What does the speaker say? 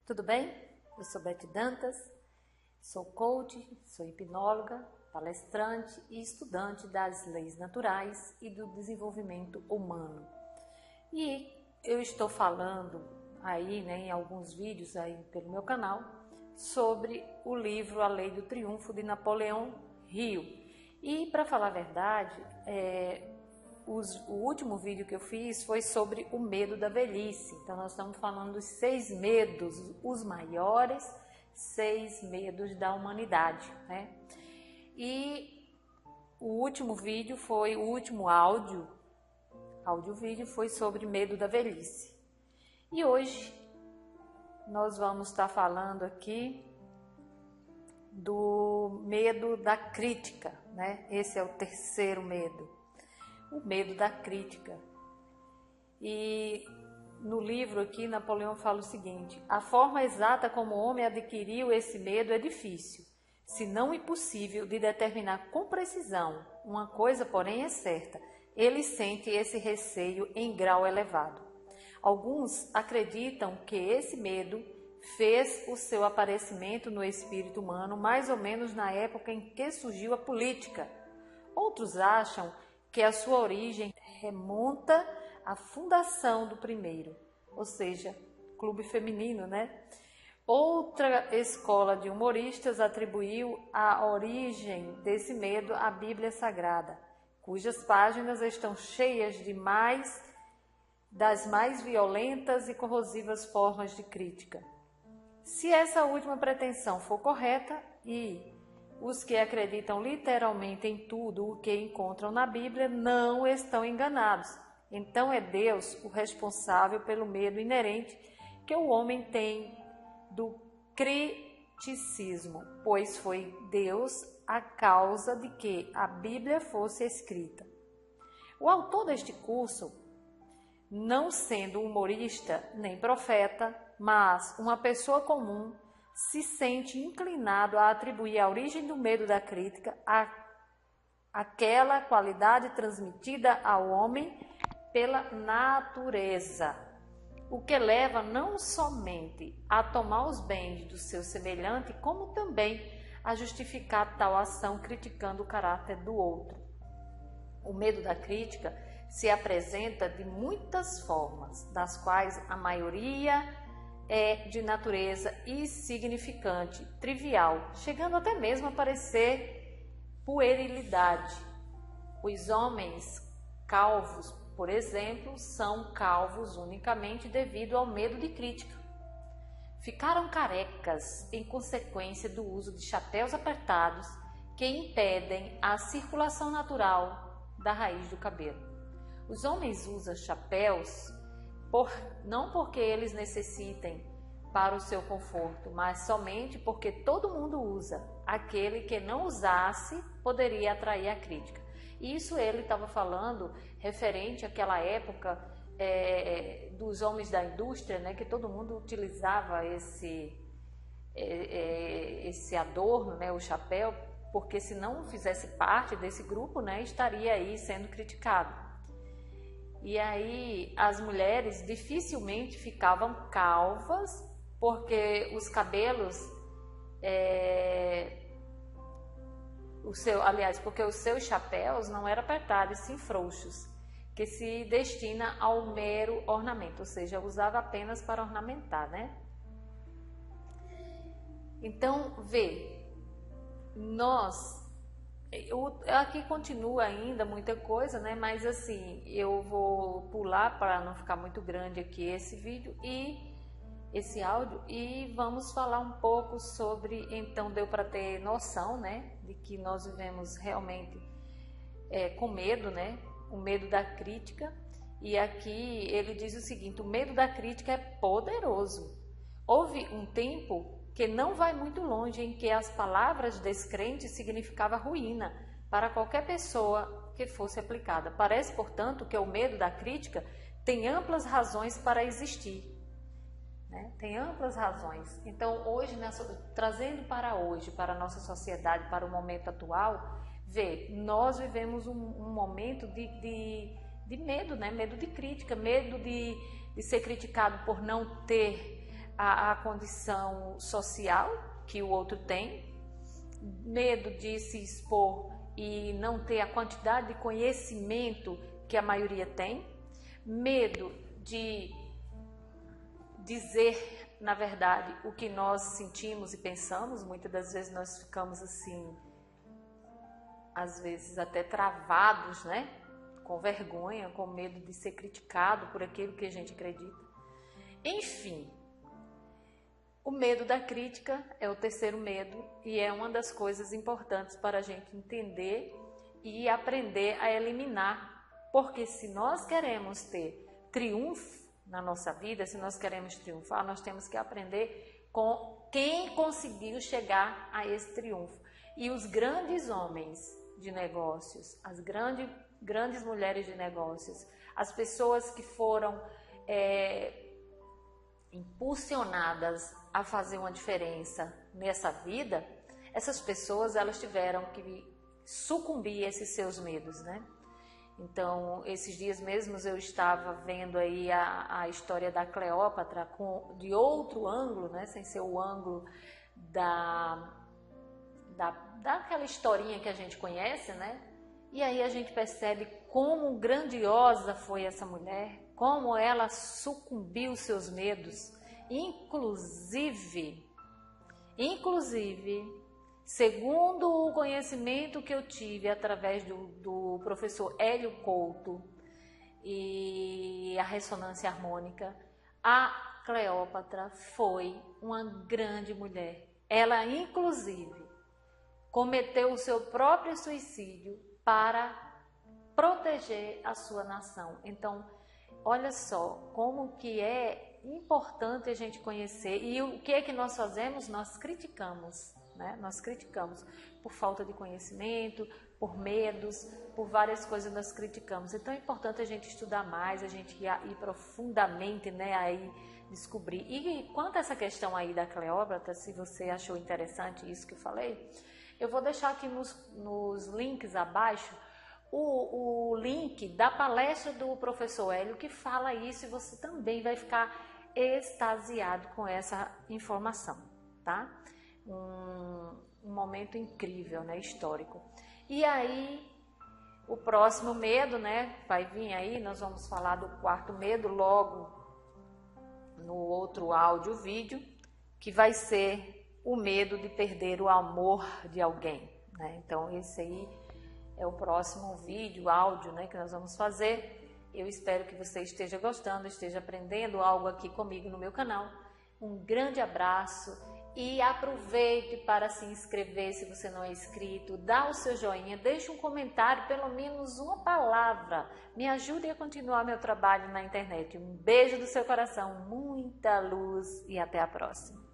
Tudo bem? Eu sou Beth Dantas, sou coach, sou hipnóloga, palestrante e estudante das leis naturais e do desenvolvimento humano. E eu estou falando aí, em alguns vídeos aí pelo meu canal, sobre o livro A Lei do Triunfo de Napoleão Hill. E para falar a verdade, o último vídeo que eu fiz foi sobre o medo da velhice. Então nós estamos falando dos 6 medos, os maiores 6 medos da humanidade, né? E o último vídeo foi, o último áudio-vídeo foi sobre medo da velhice. E hoje nós vamos estar falando aqui do medo da crítica, né? Esse é o terceiro medo. O medo da crítica. E no livro aqui, Napoleão fala o seguinte: a forma exata como o homem adquiriu esse medo é difícil, se não impossível, de determinar com precisão. Uma coisa, porém, é certa: ele sente esse receio em grau elevado. Alguns acreditam que esse medo fez o seu aparecimento no espírito humano mais ou menos na época em que surgiu a política. Outros acham que a sua origem remonta à fundação do primeiro, ou seja, clube feminino, né? Outra escola de humoristas atribuiu a origem desse medo à Bíblia Sagrada, cujas páginas estão cheias das mais violentas e corrosivas formas de crítica. Se essa última pretensão for correta, e os que acreditam literalmente em tudo o que encontram na Bíblia não estão enganados. Então é Deus o responsável pelo medo inerente que o homem tem do criticismo, pois foi Deus a causa de que a Bíblia fosse escrita. O autor deste curso, não sendo humorista nem profeta, mas uma pessoa comum, se sente inclinado a atribuir a origem do medo da crítica àquela qualidade transmitida ao homem pela natureza, o que leva não somente a tomar os bens do seu semelhante, como também a justificar tal ação criticando o caráter do outro. O medo da crítica se apresenta de muitas formas, das quais a maioria é de natureza insignificante, trivial, chegando até mesmo a parecer puerilidade. Os homens calvos, por exemplo, são calvos unicamente devido ao medo de crítica. Ficaram carecas em consequência do uso de chapéus apertados que impedem a circulação natural da raiz do cabelo. Os homens usam chapéus não porque eles necessitem para o seu conforto, mas somente porque todo mundo usa. Aquele que não usasse poderia atrair a crítica. Isso ele estava falando referente àquela época dos homens da indústria, né, que todo mundo utilizava esse adorno, né, o chapéu, porque se não fizesse parte desse grupo, né, estaria aí sendo criticado. E aí as mulheres dificilmente ficavam calvas, porque os cabelos, porque os seus chapéus não eram apertados, sim frouxos, que se destina ao mero ornamento, ou seja, usava apenas para ornamentar, né? Então, aqui continua ainda muita coisa, né? Mas assim, eu vou pular para não ficar muito grande aqui esse vídeo e esse áudio, e vamos falar um pouco sobre, então deu para ter noção, né, de que nós vivemos realmente com medo, né? O medo da crítica. E aqui ele diz o seguinte: o medo da crítica é poderoso. Houve um tempo que não vai muito longe em que as palavras descrentes significavam ruína para qualquer pessoa que fosse aplicada. Parece, portanto, que o medo da crítica tem amplas razões para existir, né? Tem amplas razões. Então, hoje, trazendo para hoje, para a nossa sociedade, para o momento atual, nós vivemos um momento de medo, né? Medo de crítica, medo de ser criticado por não ter a condição social que o outro tem, medo de se expor e não ter a quantidade de conhecimento que a maioria tem, medo de dizer, na verdade, o que nós sentimos e pensamos. Muitas das vezes nós ficamos assim, às vezes até travados, né? Com vergonha, com medo de ser criticado por aquilo que a gente acredita. Enfim, o medo da crítica é o terceiro medo e é uma das coisas importantes para a gente entender e aprender a eliminar, porque se nós queremos ter triunfo na nossa vida, se nós queremos triunfar, nós temos que aprender com quem conseguiu chegar a esse triunfo. E os grandes homens de negócios, as grandes mulheres de negócios, as pessoas que foram impulsionadas a fazer uma diferença nessa vida, essas pessoas elas tiveram que sucumbir a esses seus medos, né? Então, esses dias mesmos eu estava vendo aí a história da Cleópatra de outro ângulo, né? Sem ser o ângulo daquela historinha que a gente conhece, né? E aí a gente percebe como grandiosa foi essa mulher, como ela sucumbiu aos seus medos, inclusive, segundo o conhecimento que eu tive através do professor Hélio Couto e a ressonância harmônica, a Cleópatra foi uma grande mulher. Ela, inclusive, cometeu o seu próprio suicídio para proteger a sua nação. Então, olha só como que é importante a gente conhecer. E o que é que nós fazemos? Nós criticamos, né? Nós criticamos por falta de conhecimento, por medos, por várias coisas nós criticamos. Então é importante a gente estudar mais, a gente ir profundamente, né, aí descobrir. E quanto a essa questão aí da Cleópatra, se você achou interessante isso que eu falei, eu vou deixar aqui nos links abaixo o link da palestra do professor Hélio que fala isso, e você também vai ficar extasiado com essa informação, tá? Um momento incrível, né, histórico. E aí, o próximo medo, né, vai vir aí, nós vamos falar do quarto medo logo no outro áudio, vídeo, que vai ser o medo de perder o amor de alguém, né? Então, esse aí é o próximo vídeo, áudio, né, que nós vamos fazer. Eu espero que você esteja gostando, esteja aprendendo algo aqui comigo no meu canal. Um grande abraço e aproveite para se inscrever se você não é inscrito, dá o seu joinha, deixe um comentário, pelo menos uma palavra. Me ajude a continuar meu trabalho na internet. Um beijo do seu coração, muita luz e até a próxima.